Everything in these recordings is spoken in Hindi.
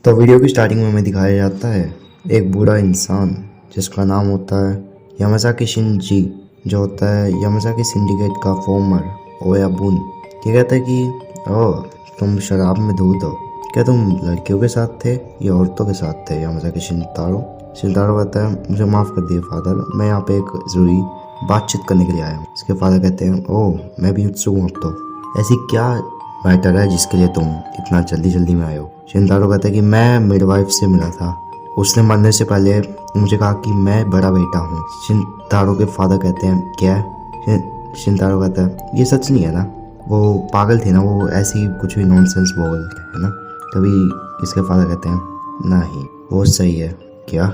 तो वीडियो की स्टार्टिंग में हमें दिखाया जाता है एक बूढ़ा इंसान जिसका नाम होता है यामाज़ाकी शिनजी, जो होता है यामाज़ाकी सिंडिकेट का फॉर्मर ओयाबुन। ये कहता है कि ओह, तुम शराब में धूत हो, क्या तुम लड़कियों के साथ थे या औरतों के साथ थे? यामाज़ाकी शिनतारो शिनतारो कहता है मुझे माफ़ कर दिए फादर, मैं यहाँ पे एक ज़रूरी बातचीत करने के लिए आया हूँ। इसके फादर कहते हैं ओह, मैं भी उत्सुक हूँ। अब तो ऐसी क्या मैटर है जिसके लिए तुम इतना जल्दी में आए हो? शिनतारो कहता है कि मैं मिडवाइफ से मिला था, उसने मरने से पहले मुझे कहा कि मैं बड़ा बेटा हूँ। शिनतारो के फादर कहते हैं क्या? शिनतारो कहता है ये सच नहीं है ना, वो पागल थे ना, वो ऐसे ही कुछ भी नॉनसेंस बोल है ना। तभी इसके फादर कहते हैं नहीं, वो सही है। क्या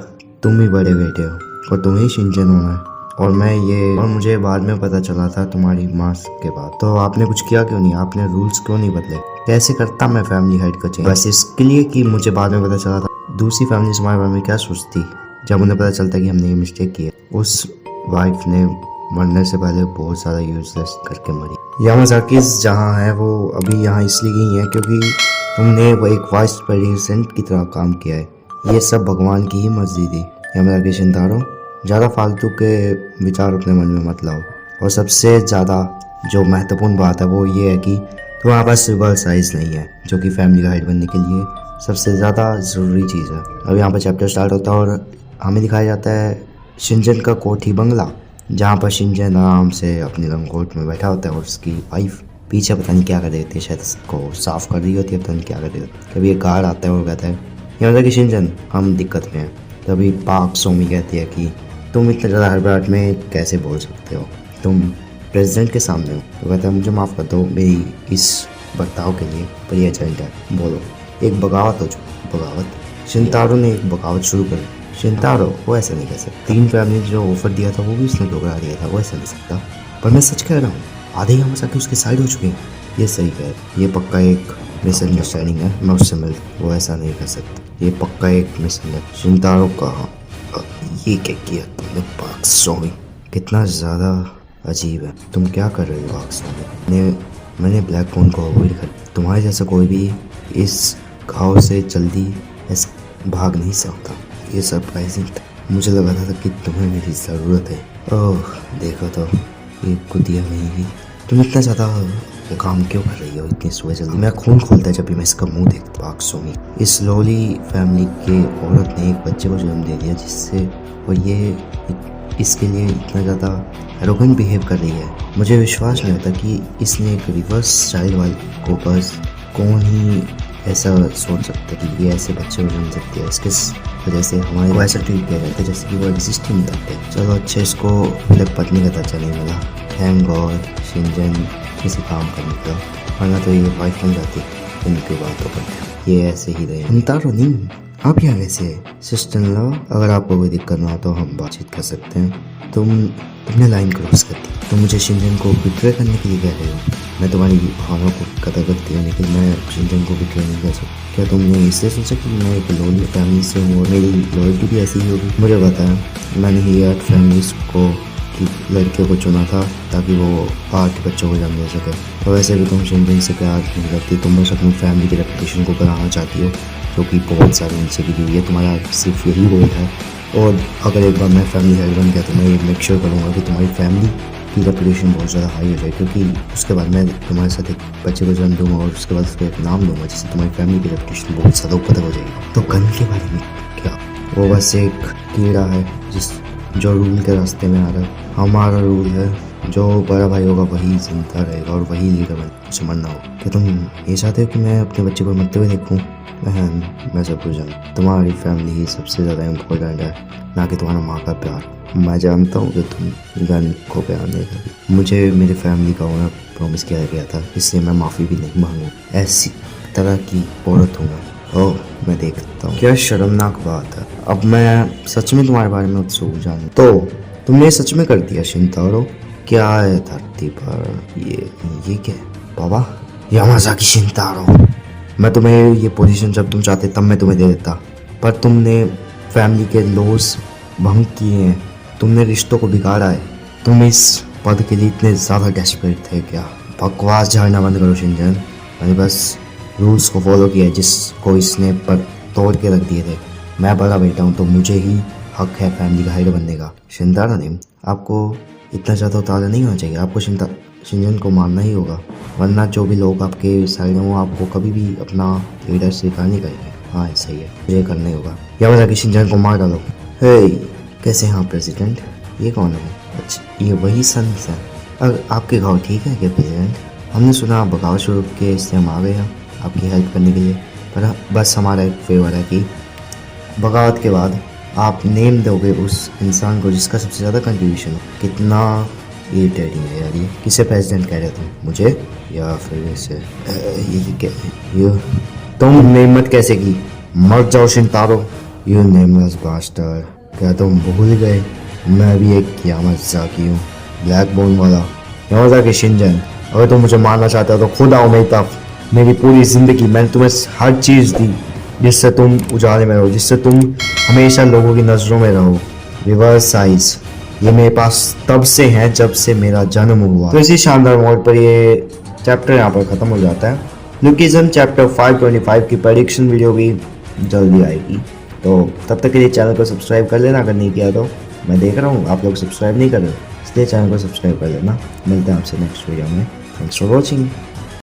तुम ही बड़े बेटे हो और तुम ही शिनचैन होना है? और मुझे बाद में पता चला था तुम्हारी माँ के बाद। तो आपने कुछ किया क्यों नहीं? आपने रूल्स क्यों नहीं बदले? कैसे करता मैं फैमिली हेड का चेंज? बस इसके लिए कि मुझे बाद में पता चला था दूसरी फैमिली हमारे बारे में क्या सोचती जब उन्हें पता चलता कि हमने ये मिस्टेक की है। उस वाइफ ने मरने से पहले बहुत ज़्यादा यूजलेस करके मरी। यामाज़ाकी जहाँ है वो अभी यहाँ इसलिए गई है क्योंकि तुमने वो एक वाइस प्रेसिडेंट की तरह काम किया है। ये सब भगवान की ही मर्जी थी। यामाज़ाकी शिनतारो, ज़्यादा फालतू के विचार अपने मन में मत लाओ। और सबसे ज़्यादा जो महत्वपूर्ण बात है वो ये है कि तुम्हारे पास सिविल साइज नहीं है, जो कि फैमिली का हेड बनने के लिए सबसे ज़्यादा ज़रूरी चीज़ है। अब यहाँ पर चैप्टर स्टार्ट होता है और हमें दिखाया जाता है शिनचैन का कोठी बंगला, जहाँ पर शिनचैन आराम से अपनी लंगोट में बैठा होता है और उसकी वाइफ पीछे पता नहीं क्या कर रही होती है, शायद इसको साफ कर रही होती है, पता नहीं क्या कर रही होती है। कभी एक गार्ड आता है और कहता है यामाज़ाकी शिनचैन हम दिक्कत में हैं। तभी पाक सोमी कहती है कि तुम इतने ज़्यादा हड़बड़ाहट में कैसे बोल सकते हो, तुम प्रेसिडेंट के सामने हो। तो कहता है मुझे माफ़ कर दो मेरी इस बर्ताव के लिए, पर यह एजेंट है। बोलो एक बगावत हो चुकी। बगावत? शिनतारो ने एक बगावत शुरू कर दी। शिनतारो वो ऐसा नहीं कह सकता। 3 फैमिली जो ऑफर दिया था वो भी उसने ठुकरा दिया था, वो ऐसा नहीं सकता। पर मैं सच कह रहा हूँ, आधे यामाज़ाकी उसके साइड हो चुके हैं। ये सही कह रहे, ये पक्का एक मिसअंडरस्टैंडिंग है, मैं उससे मिल, वो ऐसा नहीं कर सकता, ये पक्का एक मिसअंडरस्टैंडिंग। शिनतारो कहा ये क्या किया तुमने पाक सोमी? कितना ज़्यादा अजीब है, तुम क्या कर रहे हो पाक सोमी? मैंने ब्लैक फोन को अवॉइड कर, तुम्हारे जैसा कोई भी इस घाव से जल्दी भाग नहीं सकता। ये सरप्राइजिंग था, मुझे लगा था कि तुम्हें मेरी ज़रूरत है। ओह देखो तो ये कुतिया नहीं हुई। तुम इतना ज़्यादा काम क्यों कर रही हो इतनी सुबह जल्दी? मैं खून खोलता है जब भी मैं इसका मुंह देखता। पाक सोमी, इस लोली फैमिली के औरत ने एक बच्चे को जन्म दे दिया जिससे, और ये इसके लिए इतना ज़्यादा एरोगेंट बिहेव कर रही है। मुझे विश्वास नहीं होता कि इसने एक रिवर्स चाइल्ड वाइल्ड को, बस कौन ही ऐसा सोच सकता है कि ये ऐसे बच्चे को जन्म सकते हैं। इसके वजह से हमारे को ऐसा ट्रीट किया जाता है जैसे कि वो एग्जिस्ट ही नहीं करते। चलो अच्छा, इसको पहले पत्नी का दर्जा नहीं मिला, थैंक गॉड शिनचैन किसी काम का निकला, वरना तो ये वाइफ बन जाती इनकी बातों पर। ये ऐसे ही रहे। शिनतारो नहीं, आप यहाँ कैसे सिस्टर इन लॉ? अगर आपको कोई दिक्कत ना हो तो हम बातचीत कर सकते हैं। तुमने लाइन क्रॉस कर दी, तुम मुझे शिनचैन को बिट्रे करने के लिए कह रहे हो। मैं तुम्हारी भावना को कदर करती हूँ लेकिन मैं शिनचैन को बिट्रे नहीं कर सकता। क्या तुमने इसलिए सोचा कि मैं एक लोली फैमिली से हूँ और मेरी लॉयल्टी भी ऐसी ही होगी? मुझे पता है, मैंने ही 8 फैमिलीज को की लड़कियों को चुना था ताकि वो 8 बच्चों को जन्म दे सके। और वैसे भी तुम शिनचैन से प्यार नहीं करती, तुम बस अपनी फैमिली की रेपुटेशन को बनाना चाहती हो, जो कि बहुत सारी नीचे गिरी हुई है। तुम्हारा सिर्फ यही गोल है। और अगर एक बार मैं फैमिली हेड बन गया तो मैं ये मेक श्योर करूँगा कि तुम्हारी फैमिली की रेपुटेशन बहुत ज़्यादा हाई हो जाए, क्योंकि उसके बाद मैं तुम्हारे साथ एक बच्चे को जन्म दूंगा और उसके बाद उसको एक नाम दूंगा जिससे तुम्हारी फैमिली की रेपुटेशन बहुत ज़्यादा ऊपर हो जाएगी। तो गन के बारे में क्या? वो बस एक कीड़ा है जो रूल के रास्ते में आ रहा है। हमारा रूल है जो बड़ा भाई होगा वही जिंदा रहेगा और वही लीडर बन, उसे मरना हो। क्या तुम ये चाहते हो कि मैं अपने बच्चे को मरते हुए देखूं? बहन, मैं सब कुछ जानता, तुम्हारी फैमिली ही सबसे ज़्यादा इम्पोर्टेंट है, ना कि तुम्हारा माँ का प्यार। मैं जानता हूँ कि तुम गन को प्यार नहीं करती। मुझे मेरे फैमिली का होना प्रॉमिस किया गया था, इसलिए मैं माफ़ी भी नहीं मांगू। ऐसी तरह की औरत हूँ मैं। ओह मैं देखता हूँ, क्या शर्मनाक बात है। अब मैं सच में तुम्हारे बारे में उत्सुक जानूं। तो तुमने सच में कर दिया शिनतारो? क्या है धरती पर ये क्या है बाबा? यामाज़ाकी शिनतारो, मैं तुम्हें ये पोजीशन जब तुम चाहते तब मैं तुम्हें दे देता, पर तुमने फैमिली के लॉस भंग किए हैं, तुमने रिश्तों को बिगाड़ा है। तुम इस पद के लिए इतने ज़्यादा डेस्परेट थे क्या? बकवास झाड़ना बंद करो शिनचैन। मैंने बस रूल्स को फॉलो किया है जिसको इसने, पर तोड़ के रख दिए थे। मैं बड़ा बेटा हूँ तो मुझे ही हक है फैमिली का हेड बनने का। शिनतारा ने आपको इतना ज़्यादा ताज़ा नहीं होना चाहिए, आपको शिनजन को मारना ही होगा, वरना जो भी लोग आपके साइड में वो आपको कभी भी अपना लीडर स्वीकार नहीं करेंगे। हाँ सही है, मुझे करना ही होगा। यामाज़ाकी शिनजन को मार डालो। हे कैसे हैं आप प्रेसिडेंट? ये कौन है? अच्छा ये वही सन है। अगर आपके गाँव ठीक है क्या प्रेसिडेंट? हमने सुना आप बगावत शुरू के, इसलिए हम आ गए हैं आपकी हेल्प करने के लिए। पर बस हमारा एक फेवर है कि बगावत के बाद आप नेम दोगे उस इंसान को जिसका सबसे ज़्यादा कंट्रीब्यूशन हो। कितना इरिटेटिंग है यार ये। किसे प्रेसिडेंट कह रहे तुम? मुझे या फिर इसे? ये तुम नेमत कैसे की? मर जाओ शिनतारो। You nameless bastard. क्या तुम भूल गए मैं भी एक यामाज़ाकी हूँ, ब्लैक बोन वाला यामाज़ाकी शिनजन। अगर तुम मुझे मारना चाहते हो तो खुद आओ मेरी तरफ। मेरी पूरी ज़िंदगी मैंने तुम्हें हर चीज़ दी जिससे तुम उजाले में रहो, जिससे तुम हमेशा लोगों की नज़रों में रहो। रिवर्स साइज ये मेरे पास तब से है जब से मेरा जन्म हुआ। तो इसी शानदार मोड पर ये चैप्टर यहाँ पर ख़त्म हो जाता है। लुकिज़म चैप्टर 525 की प्रेडिक्शन वीडियो भी जल्दी आएगी, तो तब तक के लिए चैनल को सब्सक्राइब कर लेना अगर नहीं किया तो। मैं देख रहा हूँ आप लोग सब्सक्राइब नहीं कर रहे, इसलिए चैनल को सब्सक्राइब कर लेना। मिलते हैं आपसे नेक्स्ट वीडियो में। Thanks for watching.